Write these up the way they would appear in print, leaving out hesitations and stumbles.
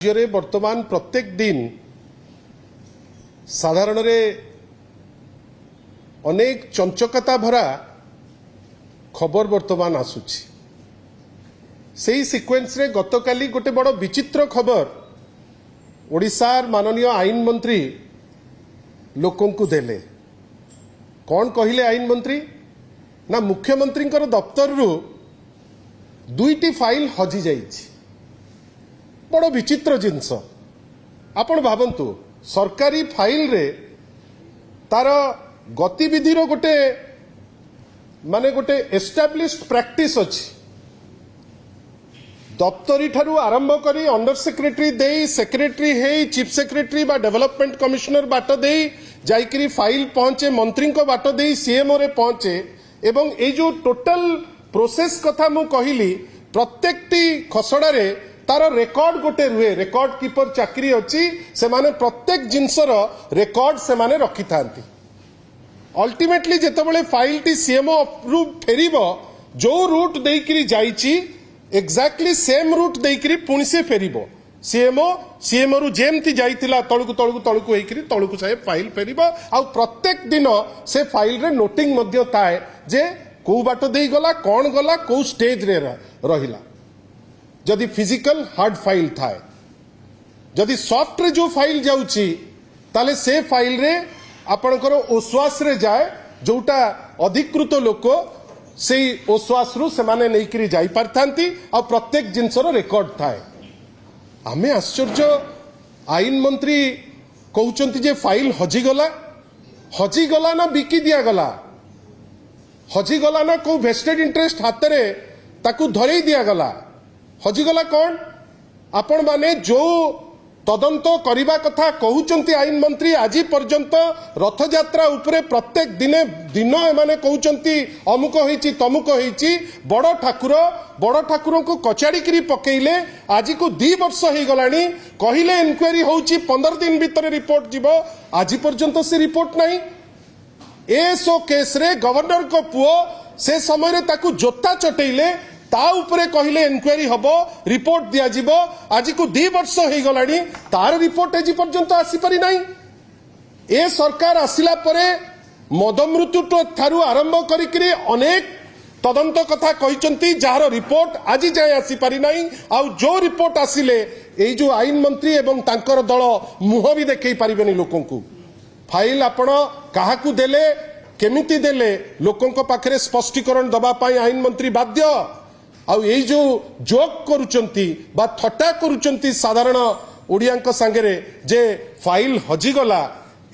राज्य वर्तमान प्रत्येक दिन साधारण अनेक चंचकता भरा खबर वर्तमान आसुची से सिक्वेन्स रे गतकाली गोटे बड़ विचित्र खबर ओडिशार माननीय आईन मंत्री लोकों को देले। कौन कहिले आईन मंत्री ना मुख्यमंत्री दफ्तर रु दुईटी फाइल हजि जाइछि। बड़ विचित्र जिनस आपण भावंतु सरकारी फाइल रे तार गतिविधि गोटे माने गोटे एस्टाब्लिश्ड प्रैक्टिस अछि। दफ्तरी ठारू आरंभ करी अंडर सेक्रेटरी देई सेक्रेटरी हे चीफ सेक्रेटरी बा डेवलपमेंट कमिश्नर बाट देई जाइकरी फाइल पहुंचे मंत्री को बाट देई सीएमओ रे पहुंचे एवं ए जो टोटल प्रोसेस कथा मु कहिली प्रत्येकटी खसड़ा रे तार रेकर्ड गोटे रुए। रेकर्ड कीपर चाकरी अच्छी से माने प्रत्येक जिनसर रेकर्ड से माने रखि थांती। अल्टीमेटली जेतेबेले फाइल टी सीएमओ रु फेरिबो जो रूट देइकरी जाइची एक्जाक्टली सेम रूट देइकरी पुणी से फेरिबो। सीएमओ रु जेमती जाइतिला तळकु तळकु तळकु हेकरी तळकु साहे फाइल फेरिबो। आ प्रत्येक दिन से फाइल रे नोटिंग मध्य थाए जे को बाट देई गला कोन गला को स्टेज रे रहिला। जदि फिजिकल हार्ड फाइल थाए जदि सॉफ्ट रे जो फाइल जाउची ताले से फाइल रे आपणकर ओश्वास रे जाए जोटा अधिकृत लोक से ओश्वास रु से माने नेइकरी जाई पारथांती आ प्रत्येक जिनसर रेकॉर्ड थाए। आमे आश्चर्य आईन मंत्री कहउचंती जे फाइल हजि गला ना बिकी दिया गला हजि गला ना को वेस्टेड इंटरेस्ट हाथ रे ताकू धरई दिया गला हजिगला कौन आपण माने जो तदंत करने कथा कहउचंती आईन मंत्री आज पर्यंत रथ यात्रा उपरे प्रत्येक दिन एमाने कहउचंती अमुक होईची तमुक होईची बड़ ठाकुर को कचाड़ी करी पकेइले आज को 2 वर्ष हो गलानी कहिले इनक्वारी होउची 15 दिन भीतर रिपोर्ट जीवो आज पर्यंत से रिपोर्ट नहीं। एसओ केस रे गवर्नर को पुओ से समय रे ताकू जोता चटेइले ता उपरे कहिले इनक्वारी हबो रिपोर्ट दिया जिवो आज को 2 वर्ष हो गलानी तार रिपोर्ट आज पर्यंत आसी पारि नाही। ए सरकार आसिला परे मद मृत्यु ठारू आरंभ करी अनेक तदंत कथा कहिचंती जार रिपोर्ट आज जाए आसी पारि नाही। आ जो रिपोर्ट आसिले ए जो आईन मंत्री एवं तांकर दल मुह भी देखै पारिबेनी लोकन को। फाइल आपण काहाकू देले केमिति देले लोकन को पाखरे स्पष्टीकरण दबा पाई आईन मंत्री बाध्य। आउ ये जो जोक करुचंती बा थट्टा करुचंती साधारण ओडियांक सांगरे जे फाइल हजिगला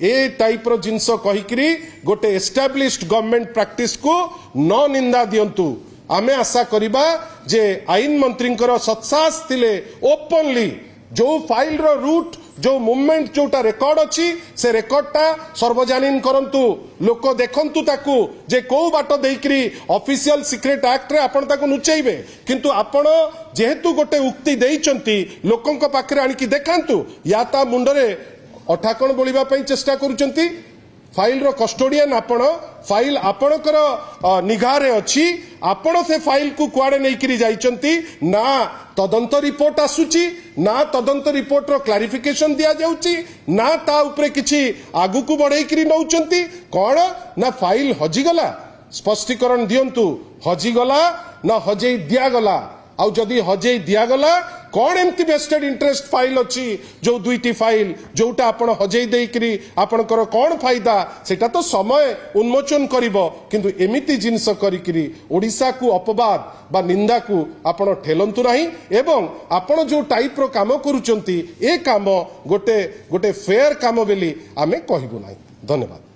ए टाइप रो जिनस कहिकरी गोटे एस्टाब्लिश्ड गवर्नमेंट प्रैक्टिस को न निंदा दियंतु। आमे आशा करिबा जे आईन मंत्रींकर सत्साहस थिले ओपनली जो फाइल रो रूट जो मूवमेंट जोटा रेकॉर्ड अच्छी से रेकॉर्डटा सर्वजनीन करंतु लोक देखंतु ताकू जे को बाट देइकरी ऑफिशियल सीक्रेट एक्ट रे आपण ताकू नुचैबे किंतु आपण जेहेतु गोटे उक्ति देइचंती लोकंक पाखरे आनिकी देखांतु या ता मुंडरे अठाकण बोलिबा पई चेष्टा करूचंती। फाइल रो कस्टोडियन आपण फाइल आपणकर निगारे अच्छी आपण से फाइल को कुआडे नेइकरी जाइचंती ना तदंत रिपोर्ट आसुची ना तदंत रिपोर्ट रो क्लारिफिकेशन दिया जाउची ना ता उपरे किछि आगु को बढ़ेइकरी नउचंती कोन ना फाइल हजिगला स्पष्टीकरण दियंतु हजिगला ना हजेई दिया गला। आउ जदि हजेई दिया गला कौन एमती वेस्टेड इंटरेस्ट फाइल अच्छी जो दुईटी फाइल जोटा आपण हजेई देइकरी आपणकर कौन फायदा सेटा तो समय उन्मोचन करिवो किंतु एमिति जिनस करिकरी ओडिसा को अपवाद बा निंदा को आपण ठेलंतु नाही एवं आपण जो टाइप रो काम करूचंती ए काम गोटे फेयर काम बेली आमे कहिबु नाही। धन्यवाद।